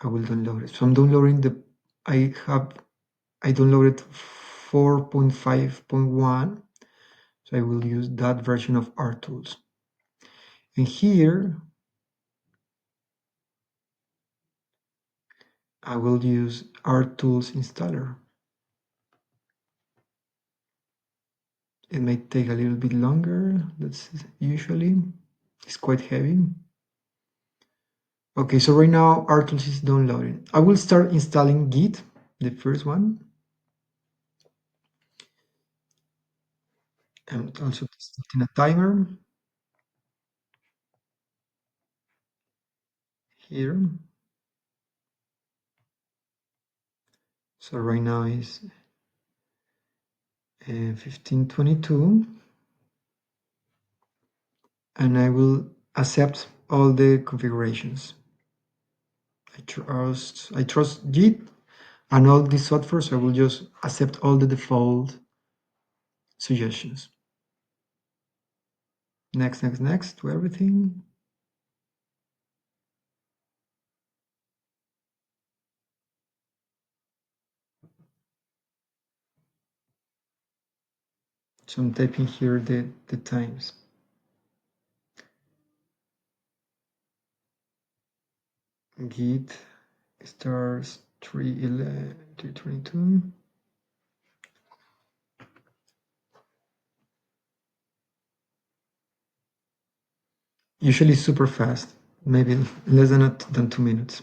I will download it. So I'm downloading I downloaded 4.5.1. So I will use that version of RTools. And here I will use RTools installer. It may take a little bit longer. That's usually, it's quite heavy. Okay, so right now RTools is downloading. I will start installing Git, the first one. I'm also setting a timer here. So right now is 15:22, and I will accept all the configurations. I trust Git and all the software, so I will just accept all the default suggestions. Next to everything. So I'm typing here the times. Git starts 3:22. Usually super fast, maybe less than 2 minutes.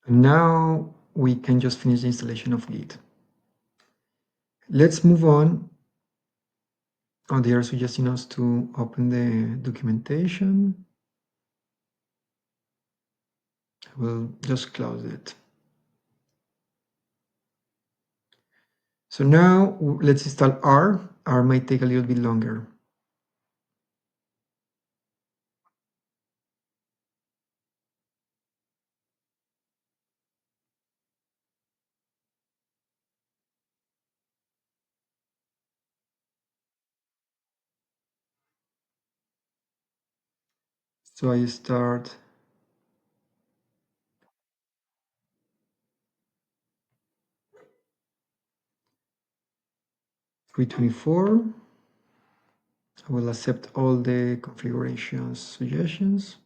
And now we can just finish the installation of Git. Let's move on. Oh, they are suggesting us to open the documentation. I will just close it. So now let's install R. R might take a little bit longer. So I start 324. I will accept all the configuration suggestions.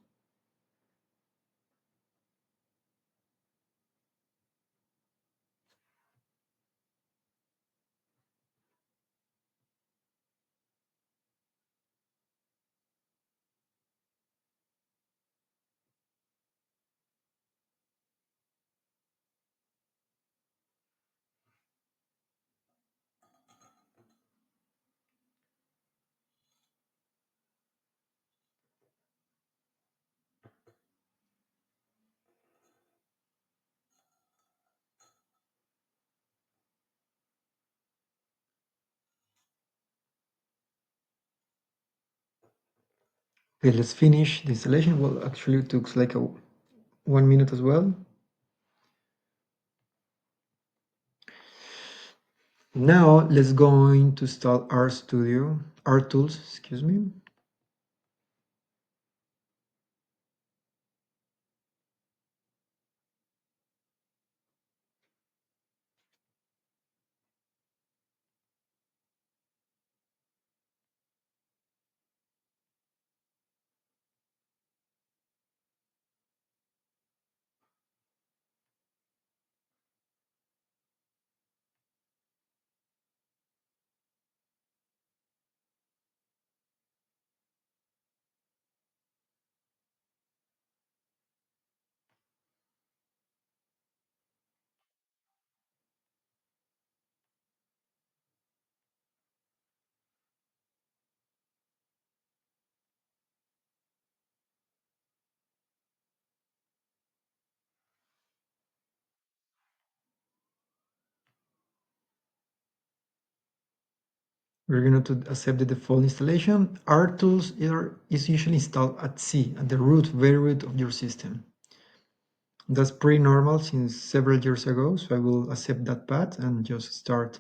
Okay, let's finish the installation. Well, actually it took like 1 minute as well. Now let's go to install RTools, excuse me. We're going to accept the default installation. RTools is usually installed at C, at the root, very root of your system. That's pretty normal since several years ago, so I will accept that path and just start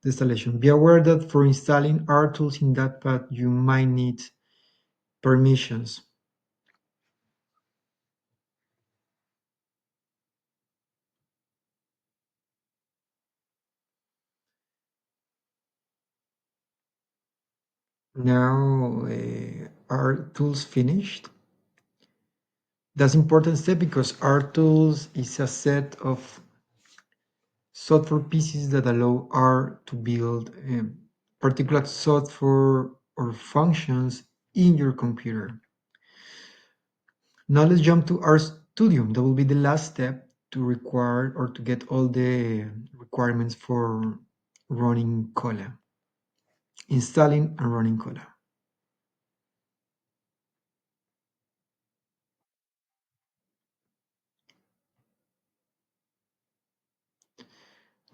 the installation. Be aware that for installing RTools in that path, you might need permissions. Now, RTools finished. That's important step because RTools is a set of software pieces that allow R to build particular software or functions in your computer. Now let's jump to RStudio. That will be the last step to require or to get all the requirements for running CoLa, installing and running CoLa.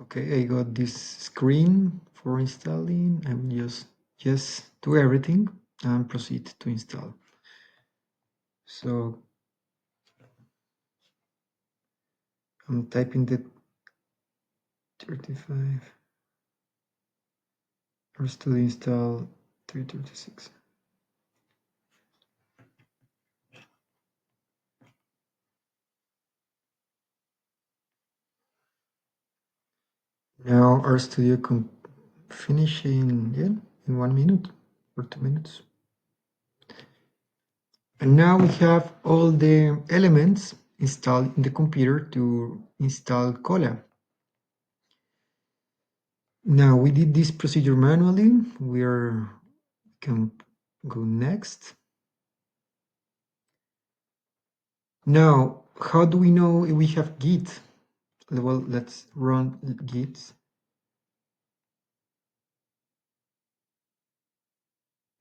Okay, I got this screen for installing. I will just yes to everything and proceed to install. So I'm typing the 35 RStudio install 336. Now RStudio finishing in 1 minute or 2 minutes. And now we have all the elements installed in the computer to install CoLa. Now we did this procedure manually. We can go next. Now, how do we know if we have Git? Well, let's run Git.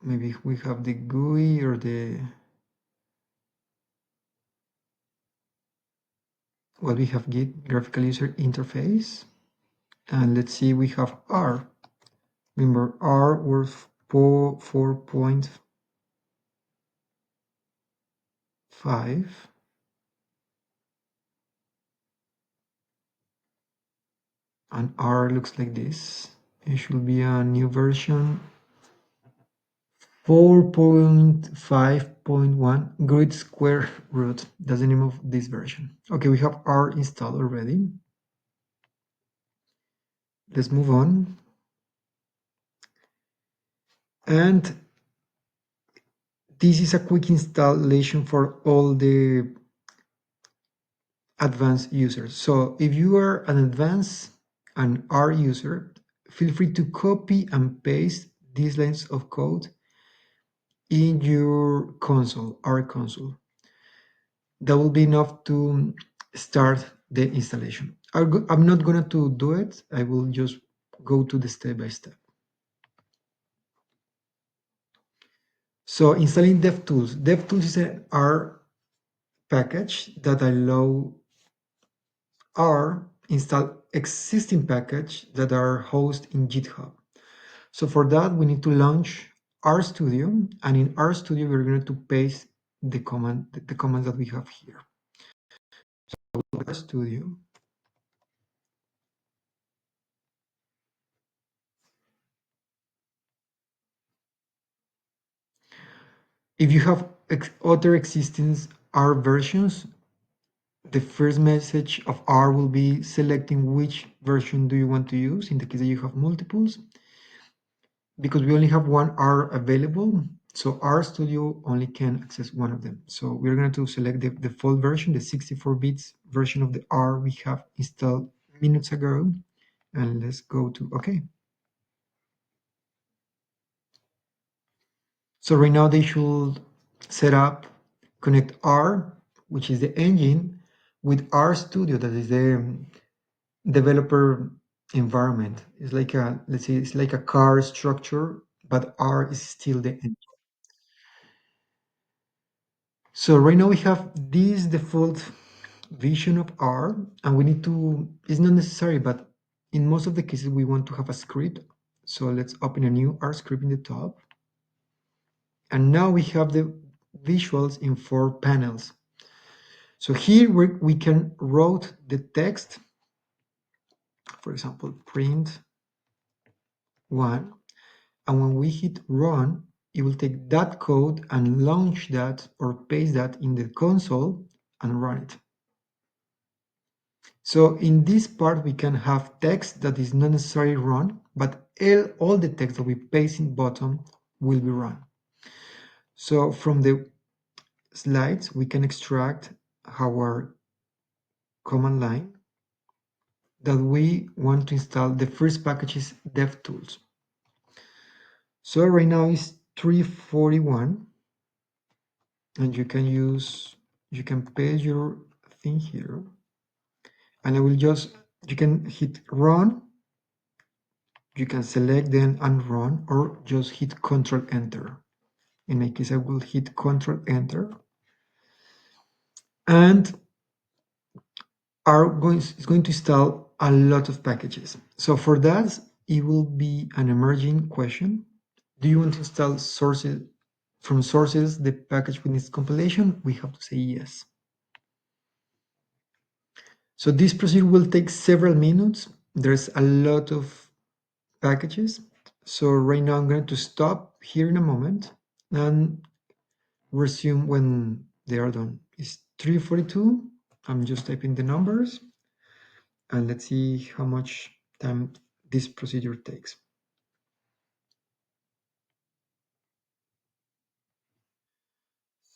Maybe we have the GUI or the we have Git graphical user interface. And let's see, we have R. Remember, R was 4.5. And R looks like this. It should be a new version 4.5.1 grid square root. That's the name of this version. Okay, we have R installed already. Let's move on. And this is a quick installation for all the advanced users. So if you are an advanced and R user, feel free to copy and paste these lines of code in your console, R console. That will be enough to start the installation. I'm not going to do it. I will just go to the step by step. So installing DevTools. DevTools is an R package that allow R install existing package that are hosted in GitHub. So for that, we need to launch RStudio, and in RStudio, we're going to paste the commands that we have here. So RStudio. If you have other existing R versions, the first message of R will be selecting which version do you want to use in the case that you have multiples. Because we only have one R available, so RStudio only can access one of them. So we're going to select the default version, the 64 bits version of the R we have installed minutes ago, and let's go to OK. So right now they should set up connect R, which is the engine, with RStudio, that is the developer environment. It's like a, let's say, it's like a car structure, but R is still the engine. So right now we have this default vision of R, and we need to, it's not necessary, but in most of the cases we want to have a script. So let's open a new R script in the top. And now we have the visuals in 4 panels. So here we can write the text, for example, print 1. And when we hit run, it will take that code and launch that or paste that in the console and run it. So in this part, we can have text that is not necessarily run, but all the text that we paste in bottom will be run. So from the slides, we can extract our command line that we want to install. The first package is DevTools. So right now it's 341, and you can paste your thing here, and you can hit run, you can select then and run, or just hit Control Enter. In my case, I will hit Control Enter, and it's going to install a lot of packages. So for that, it will be an emerging question. Do you want to install from sources the package with its compilation? We have to say yes. So this procedure will take several minutes. There's a lot of packages. So right now I'm going to stop here in a moment and resume when they are done. It's 3:42. I'm just typing the numbers, and let's see how much time this procedure takes.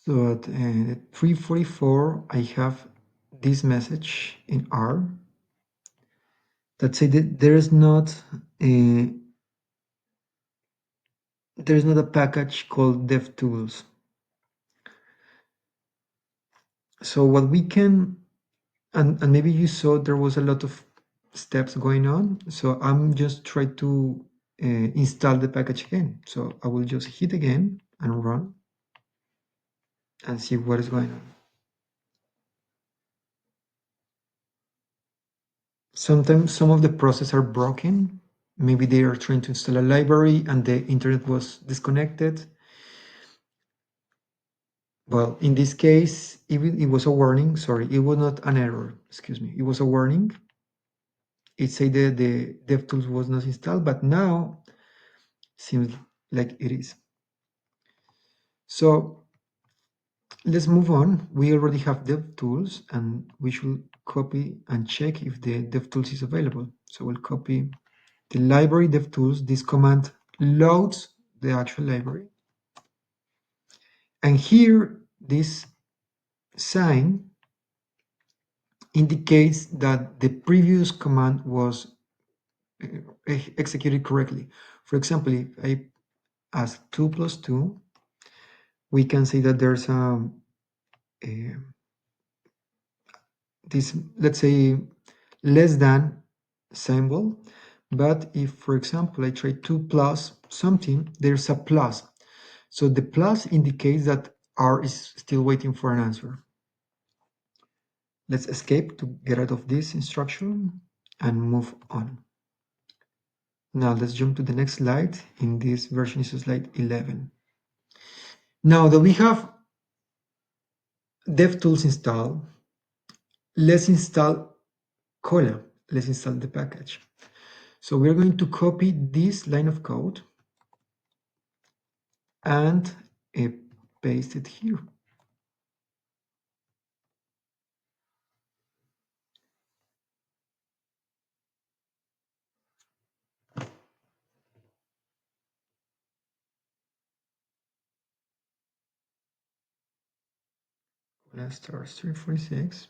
So at 3:44, I have this message in R that says that there's not a package called DevTools. So what we can, and maybe you saw there was a lot of steps going on. So I'm just trying to install the package again. So I will just hit again and run and see what is going on. Sometimes some of the processes are broken. Maybe they are trying to install a library and the internet was disconnected. Well, in this case, even it was a warning. Sorry, it was not an error. Excuse me. It was a warning. It said that the DevTools was not installed, but now seems like it is. So let's move on. We already have DevTools, and we should copy and check if the DevTools is available. So we'll copy the library DevTools. This command loads the actual library. And here, this sign indicates that the previous command was executed correctly. For example, if I ask 2 plus 2, we can say that there's this, let's say, less than symbol. But if, for example, I try 2 plus something, there's a plus. So the plus indicates that R is still waiting for an answer. Let's escape to get out of this instruction and move on. Now let's jump to the next slide. In this version is slide 11. Now that we have DevTools installed, let's install CoLa. Let's install the package. So we're going to copy this line of code and paste it here. Let's start 346.